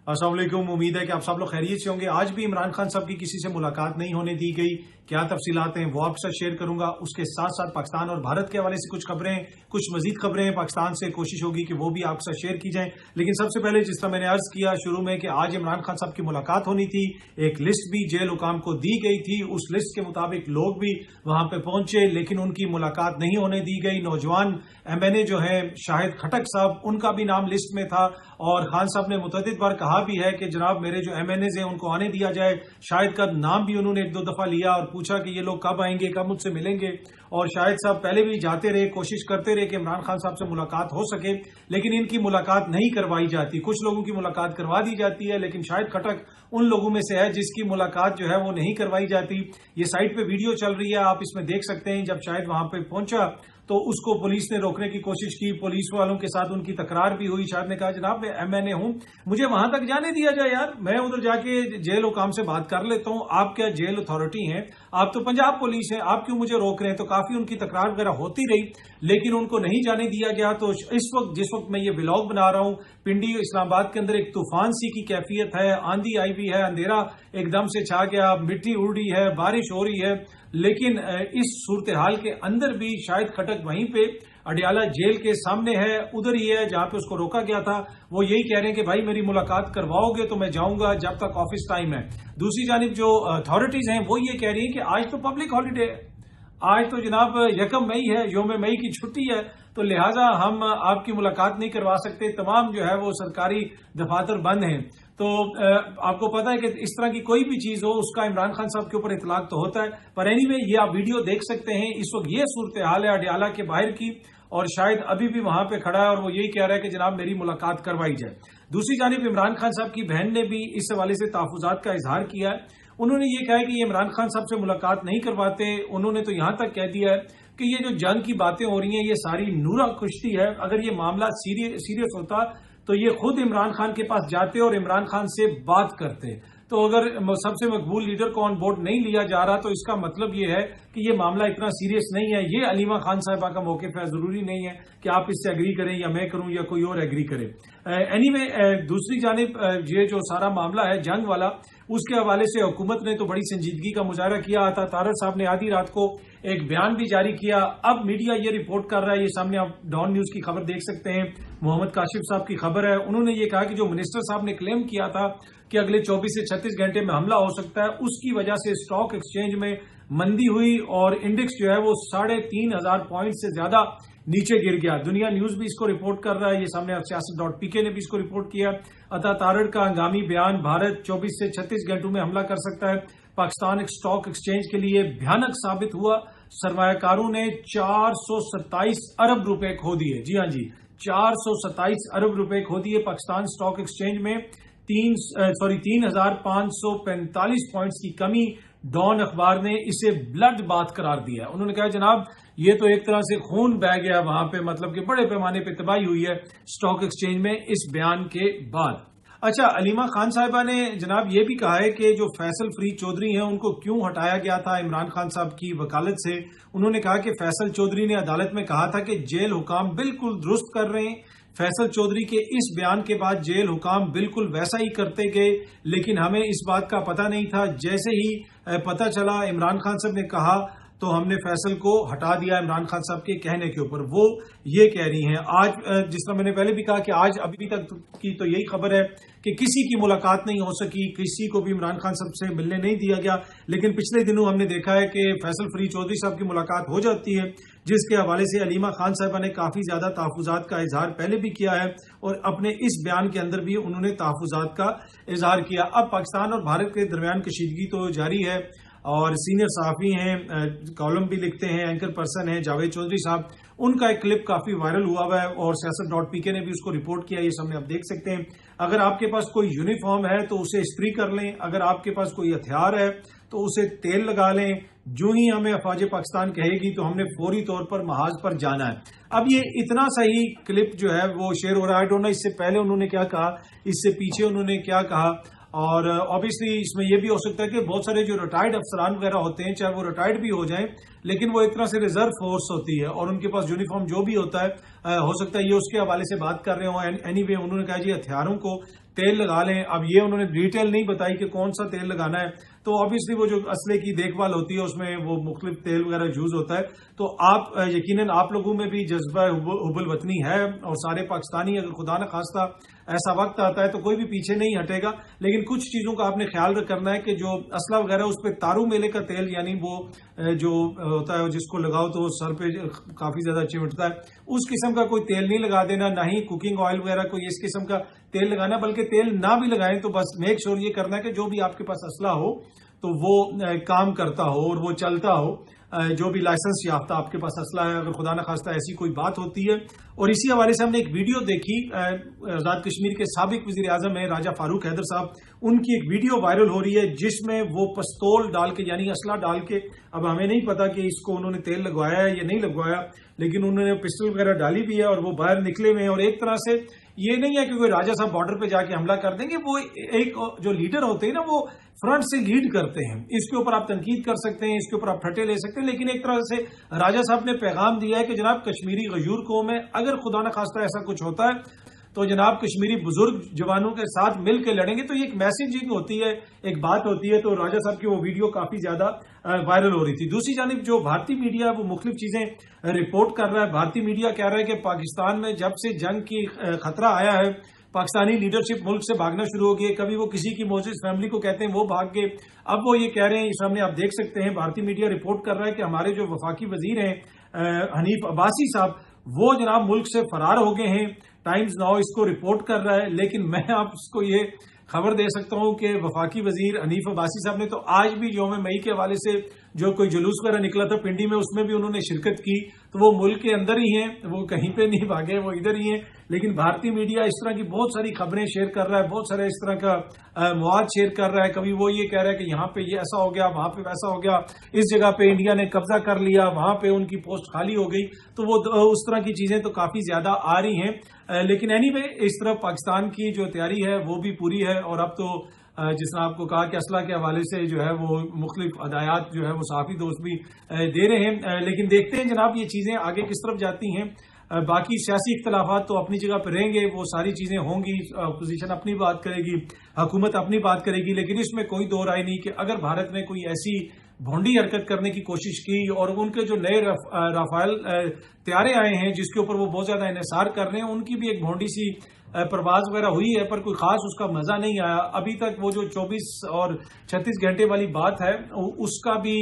अस्सलाम वालेकुम। उम्मीद है कि आप सब लोग खैरियत से होंगे। आज भी इमरान खान साहब की किसी से मुलाकात नहीं होने दी गई। क्या तफसीलात हैं वो आपके साथ शेयर करूंगा। उसके साथ साथ पाकिस्तान और भारत के हवाले से कुछ खबरें, कुछ मजीद खबरें पाकिस्तान से कोशिश होगी कि वो भी आपके साथ शेयर की जाएं। लेकिन सबसे पहले जिस तरह मैंने अर्ज किया शुरू में कि आज इमरान खान साहब की मुलाकात होनी थी, एक लिस्ट भी जेल हुकाम को दी गई थी। उस लिस्ट के मुताबिक लोग भी वहां पे पहुंचे, लेकिन उनकी मुलाकात नहीं होने दी गई। नौजवान MNA जो है शाहिद खटक साहब, उनका भी नाम लिस्ट में था और खान साहब ने मुतअद्दिद बार कहा भी है कि जनाब मेरे जो MNAs हैं उनको आने दिया जाए। शाहिद का नाम भी उन्होंने एक दो दफा लिया और पूछा कि ये लोग कब आएंगे, कब मुझसे मिलेंगे। और शाहिद साहब पहले भी जाते रहे, कोशिश करते रहे कि इमरान खान साहब से मुलाकात हो सके, लेकिन इनकी मुलाकात नहीं करवाई जाती। कुछ लोगों की मुलाकात करवा दी जाती है, लेकिन शाहिद खटक उन लोगों में से है जिसकी मुलाकात जो है वो नहीं करवाई जाती। ये साइट पे वीडियो चल रही है, आप इसमें देख सकते हैं। जब शाहिद वहां पे पहुंचा तो उसको पुलिस ने रोकने की कोशिश की, पुलिस वालों के साथ उनकी तकरार भी हुई। शाहिद ने कहा जनाब मैं MNA हूं, मुझे वहां तक जाने दिया जाए यार, मैं उधर जाके जेल हुकाम से बात कर लेता हूं। आप क्या जेल अथॉरिटी हैं? आप तो पंजाब पुलिस है, आप क्यों मुझे रोक रहे हैं? तो काफी उनकी तकरार वगैरह होती रही, लेकिन उनको नहीं जाने दिया गया। तो इस वक्त जिस वक्त मैं ये व्लॉग बना रहा हूं, पिंडी इस्लामाबाद के अंदर एक तूफान सी की कैफियत है, आंधी आई हुई है, अंधेरा एकदम से छा गया, मिट्टी उड़ रही है, बारिश हो रही है। लेकिन इस सूरत हाल के अंदर भी शाहिद खटक वहीं पे अडियाला जेल के सामने है, उधर ही है जहां पे उसको रोका गया था। वो यही कह रहे हैं कि भाई मेरी मुलाकात करवाओगे तो मैं जाऊंगा जब तक ऑफिस टाइम है। दूसरी जानिब जो अथॉरिटीज हैं वो ये कह रही हैं कि आज तो पब्लिक हॉलीडे है, आज तो जनाब 1 मई है, योम मई की छुट्टी है, तो लिहाजा हम आपकी मुलाकात नहीं करवा सकते। तमाम जो है वो सरकारी दफातर बंद हैं। तो आपको पता है कि इस तरह की कोई भी चीज हो उसका इमरान खान साहब के ऊपर इतलाक तो होता है। पर एनीवे ये आप वीडियो देख सकते हैं। इस वक्त ये सूरत हाल है अडियाला के बाहर की, और शायद अभी भी वहां पे खड़ा है और वो यही कह रहा है कि जनाब मेरी मुलाकात करवाई जाए। दूसरी जानिब इमरान खान साहब की बहन ने भी इस हवाले से तहफुजात का इजहार किया है। उन्होंने ये कहा है कि ये इमरान खान साहब से मुलाकात नहीं करवाते। उन्होंने तो यहां तक कह दिया है कि ये जो जंग की बातें हो रही हैं ये सारी नूरा कुश्ती है। अगर ये मामला सीरियस होता तो ये खुद इमरान खान के पास जाते और इमरान खान से बात करते। तो अगर सबसे मकबूल लीडर को ऑन बोर्ड नहीं लिया जा रहा तो इसका मतलब ये है कि ये मामला इतना सीरियस नहीं है। ये अलीमा खान साहिबा का मौक़िफ़ है, जरूरी नहीं है कि आप इससे एग्री करें या मैं करूं या कोई और एग्री करे। एनीवे दूसरी जानिब ये जो सारा मामला है जंग वाला, उसके हवाले से हुकूमत ने तो बड़ी संजीदगी का मुजाहरा किया था। तारड़ साहब ने आधी रात को एक बयान भी जारी किया। अब मीडिया ये रिपोर्ट कर रहा है, ये सामने आप डॉन न्यूज की खबर देख सकते हैं, मोहम्मद काशिफ साहब की खबर है। उन्होंने ये कहा कि जो मिनिस्टर साहब ने क्लेम किया था कि अगले 24 से 36 घंटे में हमला हो सकता है, उसकी वजह से स्टॉक एक्सचेंज में मंदी हुई और इंडेक्स जो है वो 3,500 पॉइंट से ज्यादा नीचे गिर गया। दुनिया न्यूज भी इसको रिपोर्ट कर रहा है, ये सामने siyaset.pk ने भी इसको रिपोर्ट किया। अता तारड़ का हंगामी बयान, भारत 24 से 36 घंटों में हमला कर सकता है, पाकिस्तान स्टॉक एक्सचेंज के लिए भयानक साबित हुआ। सरमायाकारों ने 427 अरब रुपए खो दिए। जी हां जी, 427 अरब रुपए खो दिए पाकिस्तान स्टॉक एक्सचेंज में। 3,545 पॉइंट्स की कमी। डॉन अखबार ने इसे ब्लड बाथ करार दिया। उन्होंने कहा जनाब ये तो एक तरह से खून बह गया वहां पे, मतलब कि बड़े पैमाने पे तबाही हुई है स्टॉक एक्सचेंज में इस बयान के बाद। अच्छा, अलीमा खान साहिबा ने जनाब ये भी कहा है कि जो फैसल फरीद चौधरी हैं उनको क्यों हटाया गया था इमरान खान साहब की वकालत से। उन्होंने कहा कि फैसल चौधरी ने अदालत में कहा था कि जेल हुकाम बिल्कुल दुरुस्त कर रहे हैं। फैसल चौधरी के इस बयान के बाद जेल हुकाम बिल्कुल वैसा ही करते गए, लेकिन हमें इस बात का पता नहीं था। जैसे ही पता चला इमरान खान साहब ने कहा तो हमने फैसल को हटा दिया इमरान खान साहब के कहने के ऊपर। वो ये कह रही हैं आज, जिस तरह मैंने पहले भी कहा कि आज अभी तक की तो यही खबर है कि किसी की मुलाकात नहीं हो सकी, किसी को भी इमरान खान साहब से मिलने नहीं दिया गया। लेकिन पिछले दिनों हमने देखा है कि फैसल फरीद चौधरी साहब की मुलाकात हो जाती है, जिसके हवाले से अलीमा खान साहिबा ने काफी ज्यादा तहफुजात का इजहार पहले भी किया है और अपने इस बयान के अंदर भी उन्होंने तहफुजात का इजहार किया। अब पाकिस्तान और भारत के दरमियान कशीदगी तो जारी है और सीनियर सहाफी हैं, कॉलम भी लिखते हैं, एंकर पर्सन हैं जावेद चौधरी साहब, उनका एक क्लिप काफी वायरल हुआ हुआ है और siyaset.pk ने भी उसको रिपोर्ट किया। ये सामने आप देख सकते हैं। अगर आपके पास कोई यूनिफॉर्म है तो उसे इस्त्री कर लें, अगर आपके पास कोई हथियार है तो उसे तेल लगा लें। जो ही हमें अफवाज पाकिस्तान कहेगी तो हमने फौरी तौर पर महाज पर जाना है। अब ये इतना सही क्लिप जो है वो शेयर हो रहा है। आई डोंट नो इससे पहले उन्होंने क्या कहा, इससे पीछे उन्होंने क्या कहा। और ऑब्वियसली इसमें यह भी हो सकता है कि बहुत सारे जो रिटायर्ड अफसरान वगैरह होते हैं, चाहे वो रिटायर्ड भी हो जाएं, लेकिन वो एक तरह से रिजर्व फोर्स होती है और उनके पास यूनिफॉर्म जो भी होता है, हो सकता है ये उसके हवाले से बात कर रहे हो। एनीवे उन्होंने कहा जी हथियारों को तेल लगा लें। अब ये उन्होंने डिटेल नहीं बताई कि कौन सा तेल लगाना है, तो ऑब्वियसली वो जो असले की देखभाल होती है उसमें वो मुख्तलिफ तेल वगैरह यूज होता है। तो आप यकीनन आप लोगों में भी जज्बा हुब्बुल वतनी है और सारे पाकिस्तानी, अगर खुदा न खास्ता ऐसा वक्त आता है तो कोई भी पीछे नहीं हटेगा। लेकिन कुछ चीजों का आपने ख्याल करना है कि जो असला वगैरह उस पर तारू मेले का तेल, यानी वो जो होता है जिसको लगाओ तो सर पे काफी ज्यादा चिमटता है, उस किस्म का कोई तेल नहीं लगा देना, ना ही कुकिंग ऑयल वगैरह कोई इस किस्म का तेल लगाना। बल्कि तेल ना भी लगाएं तो बस मेक श्योर ये करना है कि जो भी आपके पास असला हो तो वो काम करता हो और वो चलता हो, जो भी लाइसेंस याफ्ता आपके पास असला है, अगर खुदा न खास्ता ऐसी कोई बात होती है। और इसी हवाले से हमने एक वीडियो देखी, आजाद कश्मीर के साबिक वजीर आजम है राजा फारूक हैदर साहब, उनकी एक वीडियो वायरल हो रही है जिसमें वो पिस्तौल डाल के, यानी असला डाल के, अब हमें नहीं पता कि इसको उन्होंने तेल लगवाया है या नहीं लगवाया, लेकिन उन्होंने पिस्टल वगैरह डाली भी है और वो बाहर निकले हुए हैं। और एक तरह से ये नहीं है कि कोई राजा साहब बॉर्डर पे जाके हमला कर देंगे, वो एक जो लीडर होते हैं ना वो फ्रंट से लीड करते हैं। इसके ऊपर आप तनकीद कर सकते हैं, इसके ऊपर आप फटे ले सकते हैं, लेकिन एक तरह से राजा साहब ने पैगाम दिया है कि जनाब कश्मीरी गयूर कौम है, अगर खुदा न खास्ता ऐसा कुछ होता है तो जनाब कश्मीरी बुजुर्ग जवानों के साथ मिल के लड़ेंगे। तो ये एक मैसेजिंग होती है, एक बात होती है। तो राजा साहब की वो वीडियो काफी ज्यादा वायरल हो रही थी। दूसरी जानिब जो भारतीय मीडिया है वो मुख्तलिफ चीजें रिपोर्ट कर रहा है। भारतीय मीडिया कह रहा है कि पाकिस्तान में जब से जंग की खतरा आया है, पाकिस्तानी लीडरशिप मुल्क से भागना शुरू हो गई। कभी वो किसी की मोजिज फैमिली को कहते हैं वो भाग गए, अब वो ये कह रहे हैं, इस सामने आप देख सकते हैं, भारतीय मीडिया रिपोर्ट कर रहा है कि हमारे जो वफाकी वजीर हैं हनीफ अब्बासी साहब, वो जनाब मुल्क से फरार हो गए हैं। टाइम्स नाउ इसको रिपोर्ट कर रहा है। लेकिन मैं आपको ये खबर दे सकता हूं कि वफाकी वजीर हनीफ अब्बासी साहब ने तो आज भी यौम मई के हवाले से जो कोई जुलूस वगैरह निकला था पिंडी में, उसमें भी उन्होंने शिरकत की। तो वो मुल्क के अंदर ही हैं, वो कहीं पे नहीं भागे, वो इधर ही हैं। लेकिन भारतीय मीडिया इस तरह की बहुत सारी खबरें शेयर कर रहा है, बहुत सारे इस तरह का मवाद शेयर कर रहा है। कभी वो ये कह रहा है कि यहाँ पे ये ऐसा हो गया, वहां पे वैसा हो गया, इस जगह पे इंडिया ने कब्जा कर लिया, वहां पे उनकी पोस्ट खाली हो गई। तो वो उस तरह की चीजें तो काफी ज्यादा आ रही हैं। लेकिन एनीवे इस तरफ पाकिस्तान की जो तैयारी है वो भी पूरी है। और अब तो जिसने आपको कहा कि असला के हवाले से जो है वो मुख्तलिफ हदायत जो है वो सहाफी दोस्त भी दे रहे हैं। लेकिन देखते हैं जनाब ये चीजें आगे किस तरफ जाती हैं। बाकी सियासी इख्तलाफात तो अपनी जगह पर रहेंगे, वो सारी चीजें होंगी, अपोजिशन अपनी बात करेगी, हुकूमत अपनी बात करेगी। लेकिन इसमें कोई दो राय नहीं कि अगर भारत ने कोई ऐसी भोंडी हरकत करने की कोशिश की और उनके जो नए राफेल तैयारे आए हैं जिसके ऊपर वो बहुत ज्यादा इन्हिसार कर रहे हैं, उनकी भी एक भोंडी सी परवाज वगैरह हुई है, पर कोई खास उसका मजा नहीं आया अभी तक। वो जो 24 और 36 घंटे वाली बात है उसका भी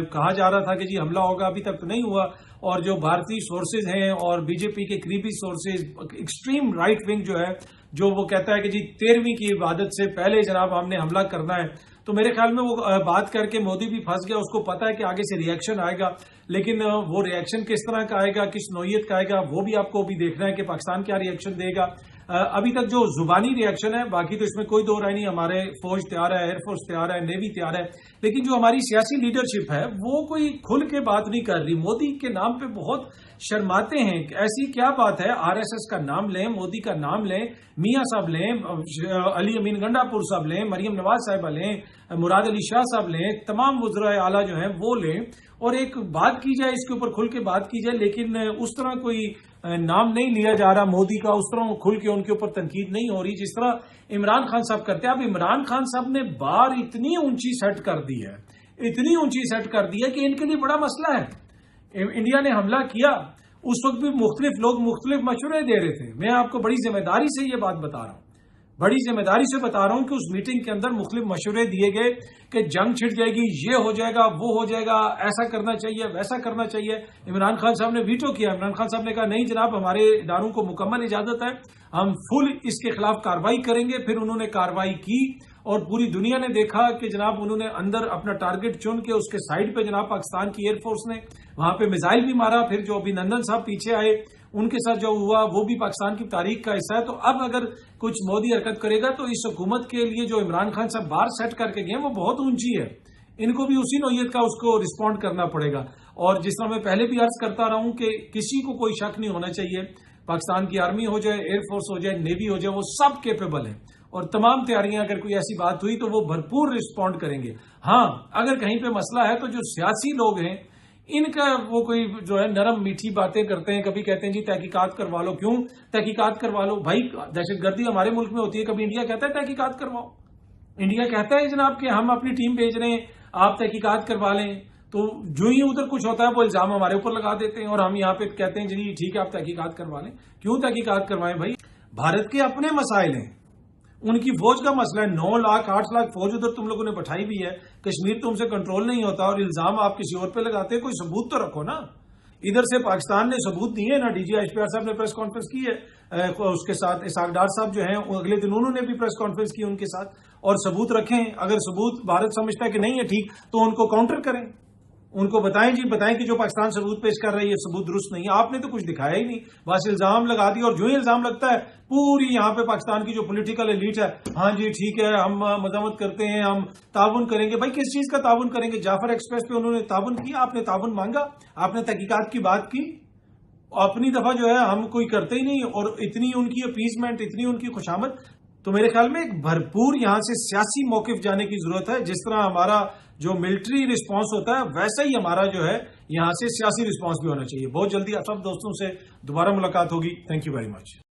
कहा जा रहा था कि जी हमला होगा, अभी तक तो नहीं हुआ। और जो भारतीय सोर्सेज हैं और बीजेपी के करीबी सोर्सेज, एक्सट्रीम राइट विंग जो है, जो वो कहता है कि जी 13वीं की इबादत से पहले जनाब हमने हमला करना है। तो मेरे ख्याल में वो बात करके मोदी भी फंस गया, उसको पता है कि आगे से रिएक्शन आएगा। लेकिन वो रिएक्शन किस तरह का आएगा, किस नौयत का आएगा, वो भी आपको भी देखना है कि पाकिस्तान क्या रिएक्शन देगा। अभी तक जो जुबानी रिएक्शन है, बाकी तो इसमें कोई दो राय नहीं, हमारे फौज तैयार है, एयरफोर्स तैयार है, नेवी तैयार है। लेकिन जो हमारी सियासी लीडरशिप है वो कोई खुल के बात नहीं कर रही, मोदी के नाम पे बहुत शर्माते हैं। ऐसी क्या बात है, आरएसएस का नाम लें, मोदी का नाम लें, मियां साहब लें, अली अमीन गंडापुर साहब लें, मरियम नवाज साहिबा लें, मुराद अली शाह साहब लें, तमाम वज़राए आला जो हैं वो लें और एक बात की जाए, इसके ऊपर खुल के बात की जाए। लेकिन उस तरह कोई नाम नहीं लिया जा रहा मोदी का, उस तरह खुल के उनके ऊपर तनकीद नहीं हो रही जिस तरह इमरान खान साहब करते हैं। अब इमरान खान साहब ने बार इतनी ऊंची सेट कर दी है, इतनी ऊंची सेट कर दी है कि इनके लिए बड़ा मसला है। इंडिया ने हमला किया, उस वक्त भी मुख्तलिफ लोग मुख्तलिफ मशवरे दे रहे थे। मैं आपको बड़ी जिम्मेदारी से ये बात बता रहा हूं, बड़ी जिम्मेदारी से बता रहा हूं कि उस मीटिंग के अंदर मुख्तलिफ मशवरे दिए गए कि जंग छिड़ जाएगी, ये हो जाएगा, वो हो जाएगा, ऐसा करना चाहिए, वैसा करना चाहिए। इमरान खान साहब ने वीटो किया। इमरान खान साहब ने कहा नहीं जनाब, हमारे इदारों को मुकम्मल इजाजत है, हम फुल इसके खिलाफ कार्रवाई करेंगे। फिर उन्होंने कार्रवाई की और पूरी दुनिया ने देखा कि जनाब उन्होंने अंदर अपना टारगेट चुन के उसके साइड पे जनाब पाकिस्तान की एयरफोर्स ने वहां पे मिसाइल भी मारा। फिर जो अभिनंदन साहब पीछे आए, उनके साथ जो हुआ वो भी पाकिस्तान की तारीख का हिस्सा है। तो अब अगर कुछ मोदी हरकत करेगा तो इस हुकूमत के लिए जो इमरान खान साहब बार सेट करके गए वो बहुत ऊंची है, इनको भी उसी नौयत का उसको रिस्पॉन्ड करना पड़ेगा। और जिस तरह मैं पहले भी अर्ज करता रहा हूं कि किसी को कोई शक नहीं होना चाहिए, पाकिस्तान की आर्मी हो जाए, एयरफोर्स हो जाए, नेवी हो जाए, वो सब केपेबल है और तमाम तैयारियां, अगर कोई ऐसी बात हुई तो वो भरपूर रिस्पॉन्ड करेंगे। हाँ, अगर कहीं पे मसला है तो जो सियासी लोग हैं ان کا وہ کوئی جو ہے نرم میٹھی باتیں کرتے ہیں، کبھی کہتے ہیں جی تحقیقات کروا لو. کیوں تحقیقات کروا لو بھائی؟ دہشت گردی ہمارے ملک میں ہوتی ہے، کبھی انڈیا کہتا ہے تحقیقات کرواؤ؟ انڈیا کہتا ہے جناب کہ ہم اپنی ٹیم بھیج رہے ہیں، آپ تحقیقات کروا لیں. تو جو ہی ادھر کچھ ہوتا ہے وہ الزام ہمارے اوپر لگا دیتے ہیں، اور ہم یہاں پہ کہتے ہیں جی ٹھیک ہے آپ تحقیقات کروا لیں. کیوں تحقیقات کروائیں بھائی؟ بھارت کے اپنے مسائل ہیں، ان کی فوج کا مسئلہ ہے. 9 لاکھ 8 لاکھ فوج ادھر تم لوگوں نے بٹھائی بھی ہے، کشمیر تم سے کنٹرول نہیں ہوتا، اور الزام آپ کسی اور پہ لگاتے ہیں. کوئی ثبوت تو رکھو نا. ادھر سے پاکستان نے ثبوت دیے نا، D G H P R صاحب نے پریس کانفرنس کی ہے، اس کے ساتھ اسحاق ڈار صاحب جو ہیں اگلے دن انہوں نے بھی پریس کانفرنس کی ان کے ساتھ. اور ثبوت رکھیں. اگر ثبوت بھارت سمجھتا ہے کہ نہیں ہے ٹھیک تو ان کو کاؤنٹر کریں، ان کو بتائیں جی بتائیں کہ جو پاکستان ثبوت پیش کر رہی ہے ثبوت درست نہیں ہے. آپ نے تو کچھ دکھایا ہی نہیں، بس الزام لگا دیا. اور جو ہی الزام لگتا ہے پوری یہاں پہ پاکستان کی جو پولیٹیکل ایلیٹ ہے، ہاں جی ٹھیک ہے ہم مذمت کرتے ہیں، ہم تعاون کریں گے. بھائی کس چیز کا تعاون کریں گے؟ جعفر ایکسپریس پہ انہوں نے تعاون کیا، آپ نے تعاون مانگا، آپ نے تحقیقات کی بات کی. اپنی دفعہ جو ہے ہم کوئی کرتے ہی نہیں، اور اتنی ان کی اپیزمنٹ، اتنی ان کی خوشامد. تو میرے خیال میں ایک بھرپور یہاں سے سیاسی موقف جانے کی ضرورت ہے. جس طرح ہمارا جو ملٹری رسپانس ہوتا ہے ویسا ہی ہمارا جو ہے یہاں سے سیاسی رسپانس بھی ہونا چاہیے. بہت جلدی آپ سب دوستوں سے دوبارہ ملاقات ہوگی. Thank you very much.